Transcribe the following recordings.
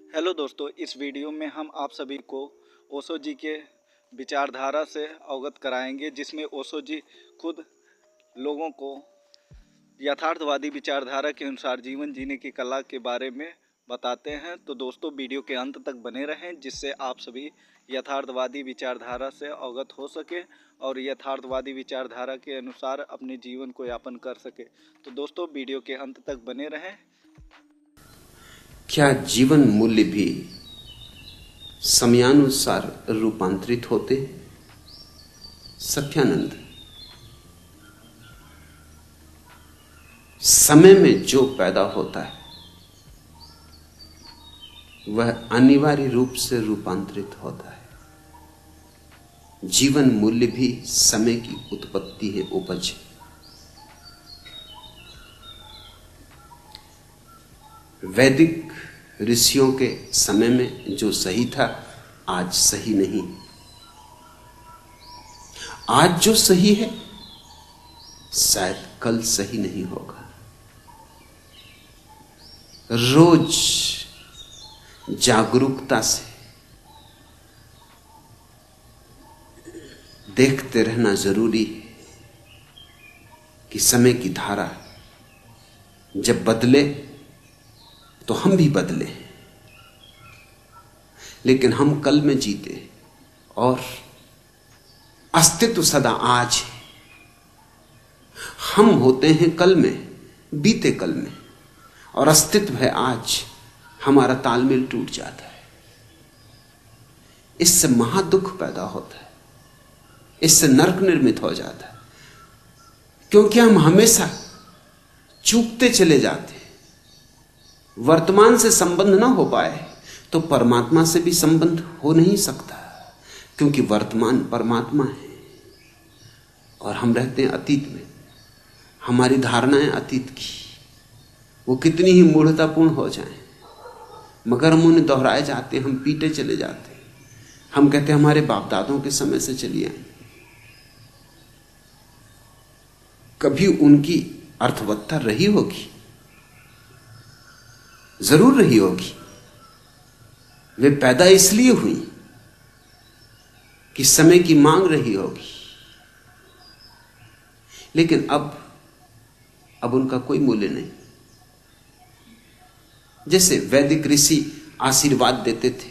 Hello दोस्तों, इस video में हम आप सभी को ओशो जी के विचारधारा से अवगत कराएंगे, जिसमें ओशो जी खुद लोगों को यथार्थवादी विचारधारा के अनुसार जीवन जीने की कला के बारे में बताते हैं। तो दोस्तों, वीडियो के अंत तक बने रहें, जिससे आप सभी यथार्थवादी विचारधारा से अवगत हो सके और यथार्थवादी विचारधारा के अनुसार अपने जीवन को यापन कर सके। तो दोस्तों, वीडियो के अंत तक बने रहें। क्या जीवन मूल्य भी समयानुसार रूपांतरित होते? सत्यानंद। समय में जो पैदा होता है वह अनिवार्य रूप से रूपांतरित होता है। जीवन मूल्य भी समय की उत्पत्ति है, उपज है। वैदिक ऋषियों के समय में जो सही था आज सही नहीं। आज जो सही है शायद कल सही नहीं होगा। रोज जागरूकता से देखते रहना जरूरी है कि समय की धारा जब बदले तो हम भी बदले, लेकिन हम कल में जीते और अस्तित्व सदा आज है। हम होते हैं कल में, बीते कल में, और अस्तित्व है आज। हमारा तालमेल टूट जाता है, इससे महादुख पैदा होता है, इससे नरक निर्मित हो जाता है, क्योंकि हम हमेशा चूकते चले जाते हैं। वर्तमान से संबंध ना हो पाए तो परमात्मा से भी संबंध हो नहीं सकता, क्योंकि वर्तमान परमात्मा है और हम रहते हैं अतीत में। हमारी धारणाएं अतीत की वो कितनी ही मूढ़तापूर्ण हो जाएं, मगर हम उन्हें दोहराए जाते हैं, हम पीटे चले जाते हैं। हम कहते हैं हमारे बाप दादों के समय से चली आई। कभी उनकी अर्थवत्ता रही होगी, जरूर रही होगी। वे पैदा इसलिए हुई कि समय की मांग रही होगी, लेकिन अब उनका कोई मूल्य नहीं। जैसे वैदिक ऋषि आशीर्वाद देते थे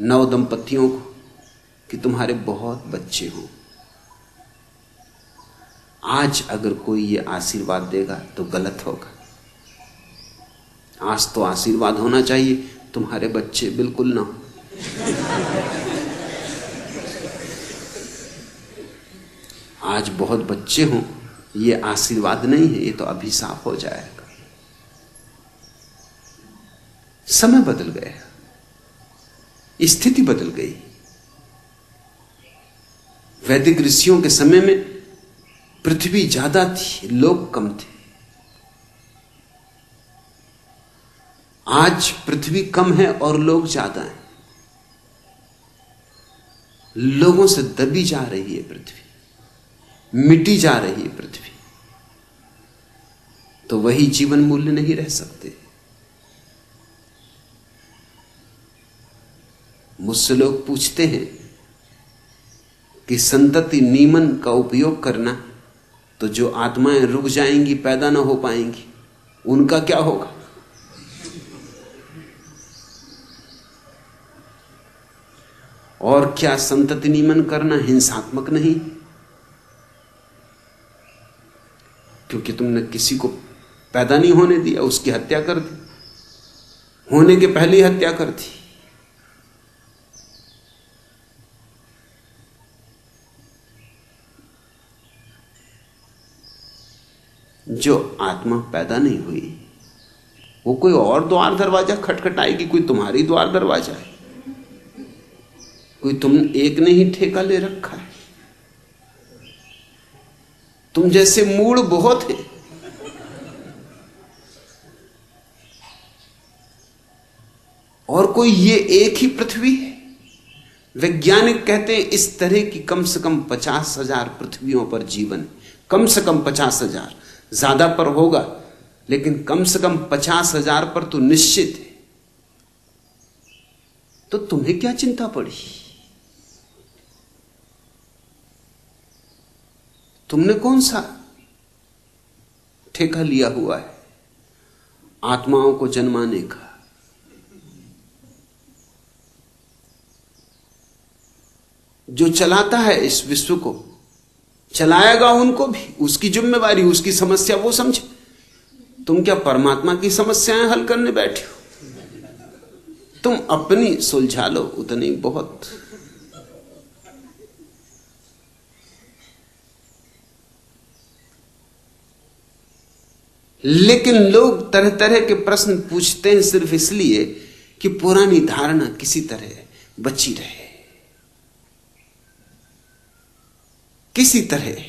नव दंपतियों को कि तुम्हारे बहुत बच्चे हों। आज अगर कोई ये आशीर्वाद देगा तो गलत होगा। आज तो आशीर्वाद होना चाहिए तुम्हारे बच्चे बिल्कुल ना हो। आज बहुत बच्चे हों ये आशीर्वाद नहीं है, ये तो अभिशाप हो जाएगा। समय बदल गया, स्थिति बदल गई। वैदिक ऋषियों के समय में पृथ्वी ज्यादा थी, लोग कम थे। आज पृथ्वी कम है और लोग ज्यादा हैं। लोगों से दबी जा रही है पृथ्वी, मिटी जा रही है पृथ्वी। तो वही जीवन मूल्य नहीं रह सकते। मुझसे लोग पूछते हैं कि संतति नियमन का उपयोग करना, तो जो आत्माएं रुक जाएंगी, पैदा ना हो पाएंगी, उनका क्या होगा? और क्या संतति नियमन करना हिंसात्मक नहीं? क्योंकि तुमने किसी को पैदा नहीं होने दिया, उसकी हत्या कर दी, होने के पहले ही हत्या कर दी। जो आत्मा पैदा नहीं हुई वो कोई और द्वार दरवाजा खटखटाएगी। कोई तुम्हारी द्वार दरवाजा है, कोई तुम एक ने ही ठेका ले रखा है। तुम जैसे मूड बहुत है। और कोई ये एक ही पृथ्वी है। वैज्ञानिक कहते हैं इस तरह की कम से कम 50,000 पृथ्वियों पर जीवन, कम से कम 50,000, ज्यादा पर होगा लेकिन कम से कम 50,000 पर तो निश्चित है तो तुम्हें क्या चिंता पड़ी? तुमने कौन सा ठेका लिया हुआ है आत्माओं को जन्माने का? जो चलाता है इस विश्व को, चलाएगा उनको भी, उसकी जिम्मेवारी, उसकी समस्या वो समझे। तुम क्या परमात्मा की समस्याएं हल करने बैठे हो? तुम अपनी सुलझा लो, उतनी बहुत। लेकिन लोग तरह तरह के प्रश्न पूछते हैं सिर्फ इसलिए कि पुरानी धारणा किसी तरह बची रहे, किसी तरह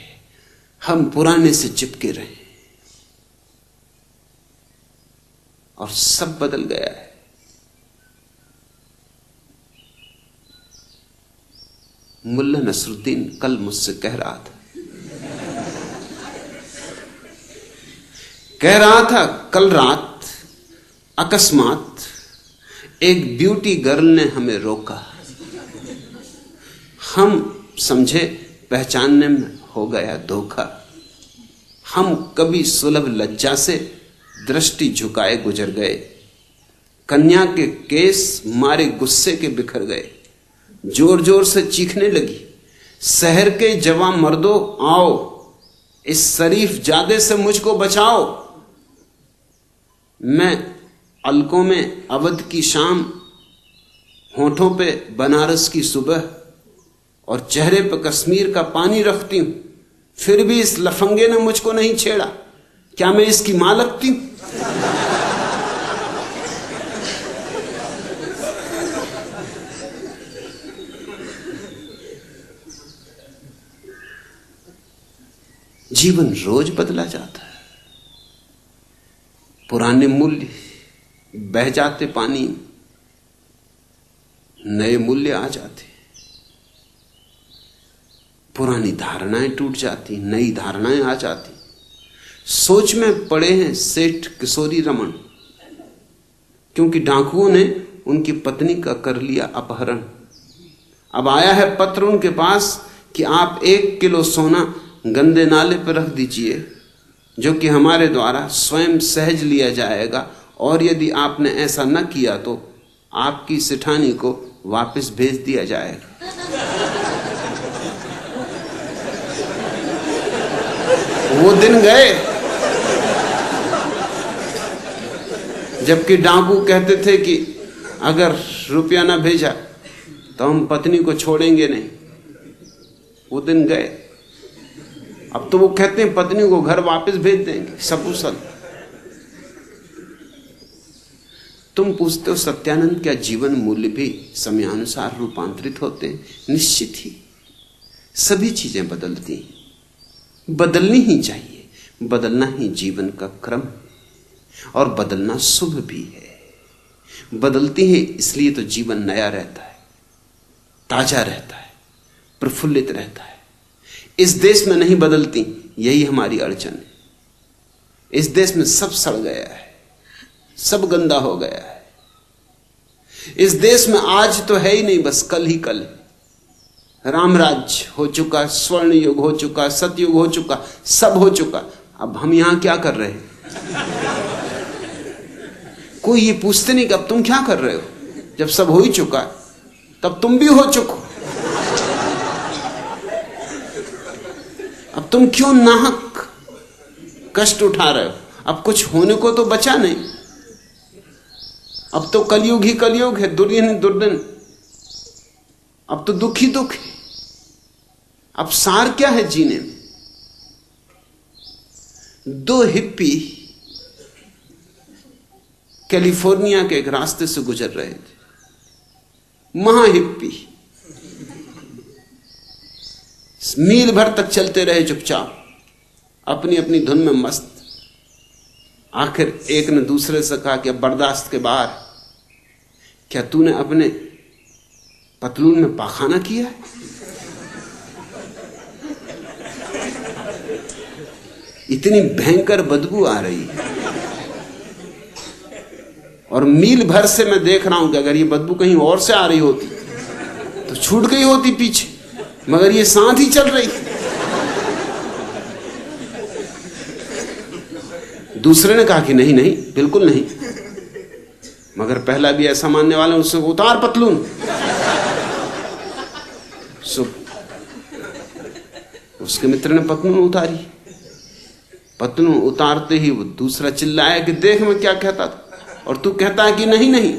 हम पुराने से चिपके रहे। और सब बदल गया है। मुल्ला नसरुद्दीन कल मुझसे कह रहा था कल रात अकस्मात एक ब्यूटी गर्ल ने हमें रोका। हम समझे पहचानने में हो गया धोखा। हम कभी सुलभ लज्जा से दृष्टि झुकाए गुजर गए। कन्या के केस मारे गुस्से के बिखर गए। जोर जोर से चीखने लगी, शहर के जवां मर्दों आओ, इस शरीफ जादे से मुझको बचाओ। मैं अलकों में अवध की शाम, होठों पे बनारस की सुबह और चेहरे पे कश्मीर का पानी रखती हूं, फिर भी इस लफंगे ने मुझको नहीं छेड़ा। क्या मैं इसकी मां लगती हूं? जीवन रोज बदला जाता है। पुराने मूल्य बह जाते पानी, नए मूल्य आ जाते। पुरानी धारणाएं टूट जाती, नई धारणाएं आ जाती। सोच में पड़े हैं सेठ किशोरी रमन, क्योंकि डाकुओं ने उनकी पत्नी का कर लिया अपहरण। अब आया है पत्र उनके पास कि आप 1 किलो सोना गंदे नाले पर रख दीजिए, जो कि हमारे द्वारा स्वयं सहज लिया जाएगा, और यदि आपने ऐसा न किया तो आपकी सेठानी को वापस भेज दिया जाएगा। वो दिन गए जबकि डाकू कहते थे कि अगर रुपया ना भेजा तो हम पत्नी को छोड़ेंगे नहीं। वो दिन गए। अब तो वो कहते हैं पत्नी को घर वापस भेज देंगे सकुशल। तुम पूछते हो सत्यानंद क्या जीवन मूल्य भी समयानुसार रूपांतरित होते हैं? निश्चित ही सभी चीजें बदलती हैं, बदलनी ही चाहिए। बदलना ही जीवन का क्रम है और बदलना शुभ भी है। बदलती है इसलिए तो जीवन नया रहता है, ताजा रहता है, प्रफुल्लित रहता है। इस देश में नहीं बदलती, यही हमारी अड़चन है। इस देश में सब सड़ गया है, सब गंदा हो गया है। इस देश में आज तो है ही नहीं, बस कल ही कल। रामराज्य हो चुका, स्वर्ण युग हो चुका, सतयुग हो चुका, सब हो चुका। अब हम यहां क्या कर रहे हैं? कोई ये पूछते नहीं कि अब तुम क्या कर रहे हो। जब सब हो ही चुका तब तुम भी हो चुको। अब तुम क्यों नाहक कष्ट उठा रहे हो? अब कुछ होने को तो बचा नहीं। अब तो कलयुग ही कलयुग है, दुर्दिन ही दुर्दिन। अब तो दुख ही दुख है। अब सार क्या है जीने में? 2 हिप्पी कैलिफोर्निया के एक रास्ते से गुजर रहे थे। महाहिप्पी मील भर तक चलते रहे चुपचाप, अपनी अपनी धुन में मस्त। आखिर एक ने दूसरे से कहा कि अब बर्दाश्त के बाहर, क्या तूने अपने पतलून में पाखाना किया है? इतनी भयंकर बदबू आ रही है। और मील भर से मैं देख रहा हूं कि अगर ये बदबू कहीं और से आ रही होती तो छूट गई होती पीछे, मगर ये साथ ही चल रही। दूसरे ने कहा कि नहीं नहीं, बिल्कुल नहीं। मगर पहला भी ऐसा मानने वाला, उससे उतार पतलून। उसके मित्र ने पतलून उतारी। पतलून उतारते ही वो दूसरा चिल्लाया कि देख मैं क्या कहता था, और तू कहता है कि नहीं नहीं,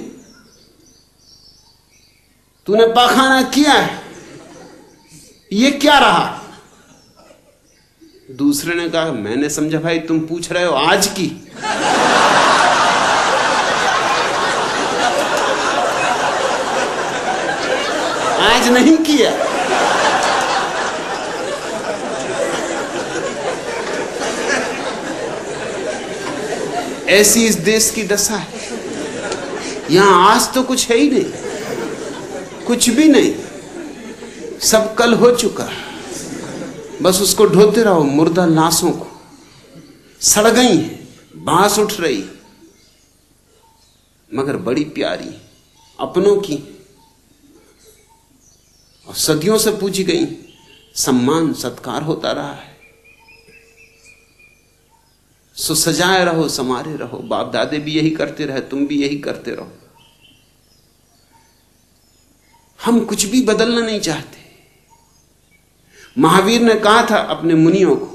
तूने पाखाना किया है, ये क्या रहा? दूसरे ने कहा मैंने समझा भाई तुम पूछ रहे हो आज की। आज नहीं किया। ऐसी इस देश की दशा है। यहां आज तो कुछ है ही नहीं, कुछ भी नहीं, सब कल हो चुका। बस उसको ढोते रहो, मुर्दा लाशों को। सड़ गई है, बांस उठ रही, मगर बड़ी प्यारी, अपनों की, और सदियों से पूजी गई, सम्मान सत्कार होता रहा है। सो सजाए रहो, समारे रहो। बाप दादे भी यही करते रहे, तुम भी यही करते रहो। हम कुछ भी बदलना नहीं चाहते। महावीर ने कहा था अपने मुनियों को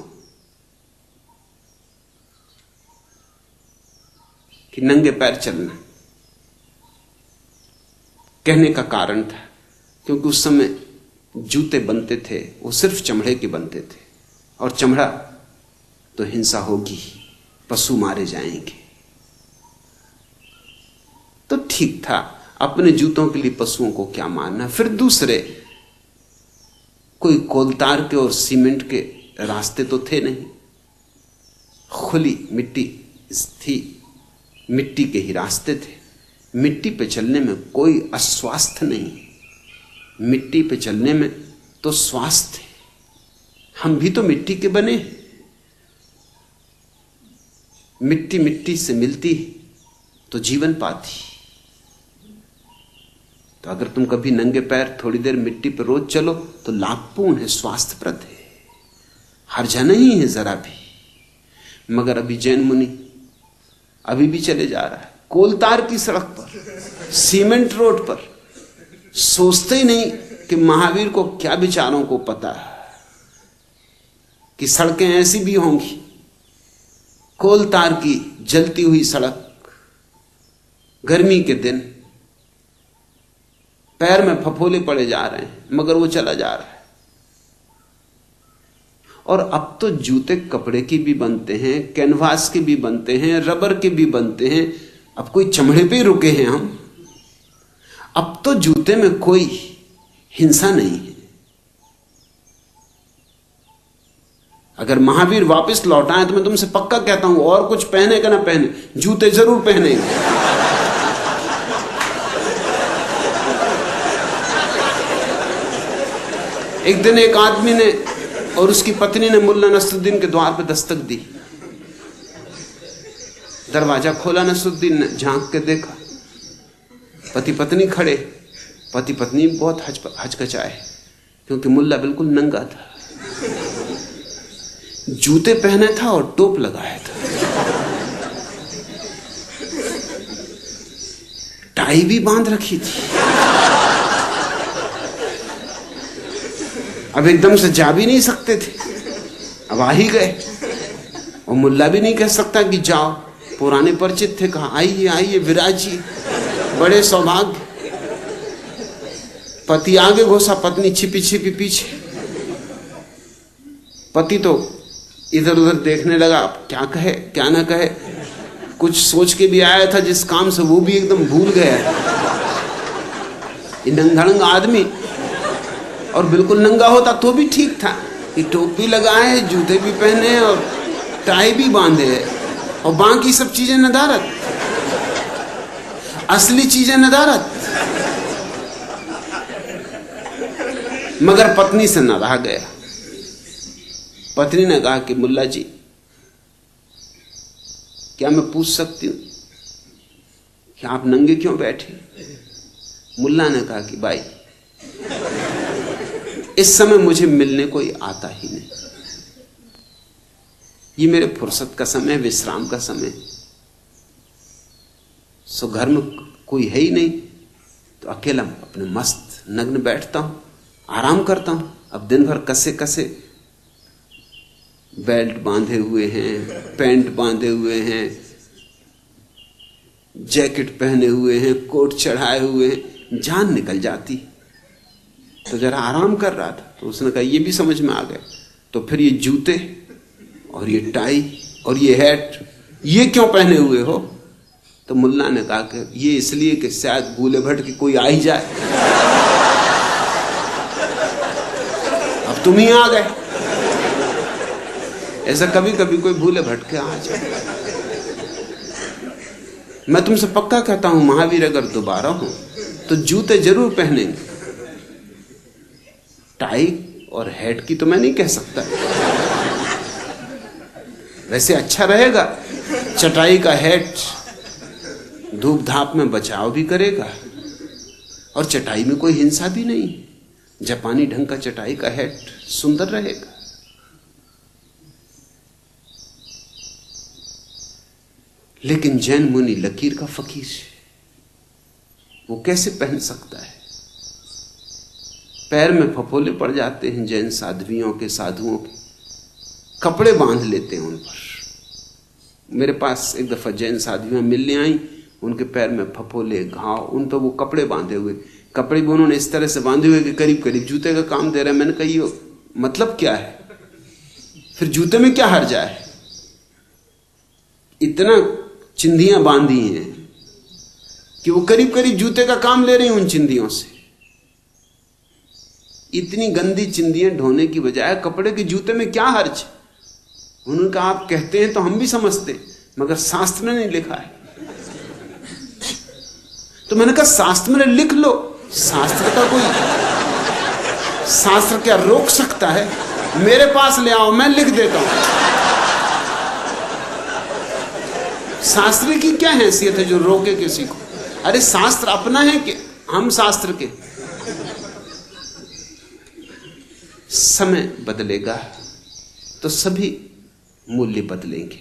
कि नंगे पैर चलना। कहने का कारण था क्योंकि उस समय जूते बनते थे, वो सिर्फ चमड़े के बनते थे, और चमड़ा तो हिंसा होगी, पशु मारे जाएंगे। तो ठीक था, अपने जूतों के लिए पशुओं को क्या मारना। फिर दूसरे कोई कोलतार के और सीमेंट के रास्ते तो थे नहीं, खुली मिट्टी थी, मिट्टी के ही रास्ते थे। मिट्टी पे चलने में कोई अस्वास्थ्य नहीं, मिट्टी पे चलने में तो स्वास्थ्य है। हम भी तो मिट्टी के बने, मिट्टी मिट्टी से मिलती तो जीवन पाती। तो अगर तुम कभी नंगे पैर थोड़ी देर मिट्टी पर रोज चलो तो लाभपूर्ण है, स्वास्थ्यप्रद है, हर्जा नहीं है जरा भी। मगर अभी जैन मुनि अभी भी चले जा रहा है कोलतार की सड़क पर, सीमेंट रोड पर। सोचते ही नहीं कि महावीर को क्या विचारों को पता है कि सड़कें ऐसी भी होंगी। कोलतार की जलती हुई सड़क, गर्मी के दिन, पैर में फफोले पड़े जा रहे हैं, मगर वो चला जा रहा है। और अब तो जूते कपड़े की भी बनते हैं, कैनवास के भी बनते हैं, रबर के भी बनते हैं। अब कोई चमड़े पे रुके हैं हम। अब तो जूते में कोई हिंसा नहीं है। अगर महावीर वापस लौट आए तो मैं तुमसे पक्का कहता हूं, और कुछ पहने का ना पहने, जूते जरूर पहनेंगे। एक दिन एक आदमी ने और उसकी पत्नी ने मुल्ला नसरुद्दीन के द्वार पर दस्तक दी। दरवाजा खोला, नसरुद्दीन ने झांक के देखा, पति पत्नी खड़े। पति पत्नी बहुत हचकचाए क्योंकि मुल्ला बिल्कुल नंगा था, जूते पहने था और टोप लगाया था, टाई भी बांध रखी थी। अब एकदम से जा भी नहीं सकते थे, अब आ ही गए। और मुल्ला भी नहीं कह सकता कि जाओ, पुराने परिचित थे, कहा आइए आइए विराजिए, बड़े सौभाग्य। पति आगे घोसा, पत्नी छिपी छिपी पीछे। पति तो इधर उधर देखने लगा, अब क्या कहे क्या ना कहे। कुछ सोच के भी आया था जिस काम से, वो भी एकदम भूल गया। ये नंगधड़ंग आदमी, और बिल्कुल नंगा होता तो भी ठीक था, ये टोप भी लगाए, जूते भी पहने और टाई भी बांधे, और बाकी सब चीजें नदारत, असली चीजें नदारत। मगर पत्नी से न रहा गया। पत्नी ने कहा कि मुल्ला जी, क्या मैं पूछ सकती हूं कि आप नंगे क्यों बैठे? मुल्ला ने कहा कि भाई इस समय मुझे मिलने कोई आता ही नहीं, ये मेरे फुर्सत का समय, विश्राम का समय। सो घर में कोई है ही नहीं, तो अकेला अपने मस्त नग्न बैठता हूं, आराम करता हूं। अब दिन भर कसे कसे बेल्ट बांधे हुए हैं, पैंट बांधे हुए हैं, जैकेट पहने हुए हैं, कोट चढ़ाए हुए हैं, जान निकल जाती। तो जरा आराम कर रहा था, तो उसने कहा ये भी समझ में आ गया, तो फिर ये जूते और ये टाई और ये हैट ये क्यों पहने हुए हो? तो मुल्ला ने कहा कि ये इसलिए कि शायद भूले भट के कोई आ ही जाए। अब तुम ही आ गए। ऐसा कभी कभी कोई भूले भट के आ जाए। मैं तुमसे पक्का कहता हूं, महावीर अगर दोबारा हो तो जूते जरूर पहनेंगे। टाई और हैट की तो मैं नहीं कह सकता, वैसे अच्छा रहेगा। चटाई का हैट धूप धाप में बचाव भी करेगा और चटाई में कोई हिंसा भी नहीं। जापानी ढंग का चटाई का हैट सुंदर रहेगा। लेकिन जैन मुनि लकीर का फकीर है, वो कैसे पहन सकता है? पैर में फफोले पड़ जाते हैं जैन साध्वियों के, साधुओं के, कपड़े बांध लेते हैं उन पर। मेरे पास एक दफा जैन साध्वियां मिलने आई, उनके पैर में फफोले, घाव, उन पर वो कपड़े बांधे हुए। कपड़े भी उन्होंने इस तरह से बांधे हुए कि करीब करीब जूते का काम दे रहे हैं। मैंने कही मतलब क्या है? फिर जूते में क्या हर्जा है? इतना चिंधियां बांधी हैं कि वो करीब करीब जूते का काम ले रही हैं उन चिंधियों से। इतनी गंदी चिंधियां ढोने की बजाय कपड़े के जूते में क्या हर्ज? उन्होंने कहा आप कहते हैं तो हम भी समझते, मगर शास्त्र में नहीं लिखा है। तो मैंने कहा शास्त्र में लिख लो, शास्त्र का कोई, शास्त्र क्या रोक सकता है? मेरे पास ले आओ, मैं लिख देता हूं। शास्त्र की क्या हैसियत है जो रोके किसी को? अरे शास्त्र अपना है कि हम शास्त्र के? समय बदलेगा तो सभी मूल्य बदलेंगे,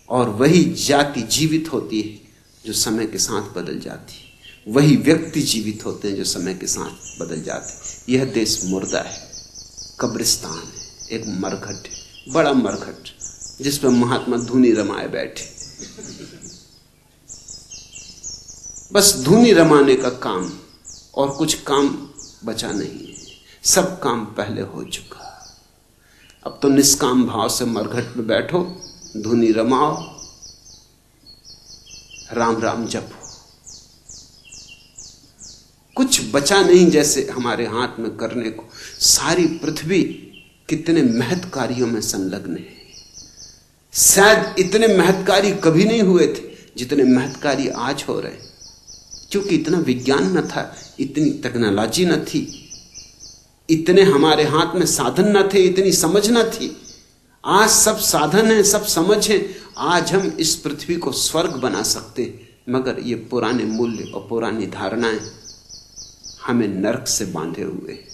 और वही जाति जीवित होती है जो समय के साथ बदल जाती है। वही व्यक्ति जीवित होते हैं जो समय के साथ बदल जाते हैं। यह देश मुर्दा है, कब्रिस्तान है, एक मरघट है, बड़ा मरघट, जिस पर महात्मा धूनी रमाए बैठे। बस धूनी रमाने का काम, और कुछ काम बचा नहीं है। सब काम पहले हो चुका। अब तो निष्काम भाव से मरघट में बैठो, धुनी रमाओ, राम राम जपो। कुछ बचा नहीं जैसे हमारे हाथ में करने को। सारी पृथ्वी कितने महत् कार्यों में संलग्न है। शायद इतने महत् कार्य कभी नहीं हुए थे जितने महत् कार्य आज हो रहे हैं, क्योंकि इतना विज्ञान न था, इतनी टेक्नोलॉजी न थी, इतने हमारे हाथ में साधन न थे, इतनी समझ न थी। आज सब साधन है, सब समझ है। आज हम इस पृथ्वी को स्वर्ग बना सकते, मगर ये पुराने मूल्य और पुरानी धारणाएं हमें नरक से बांधे हुए हैं।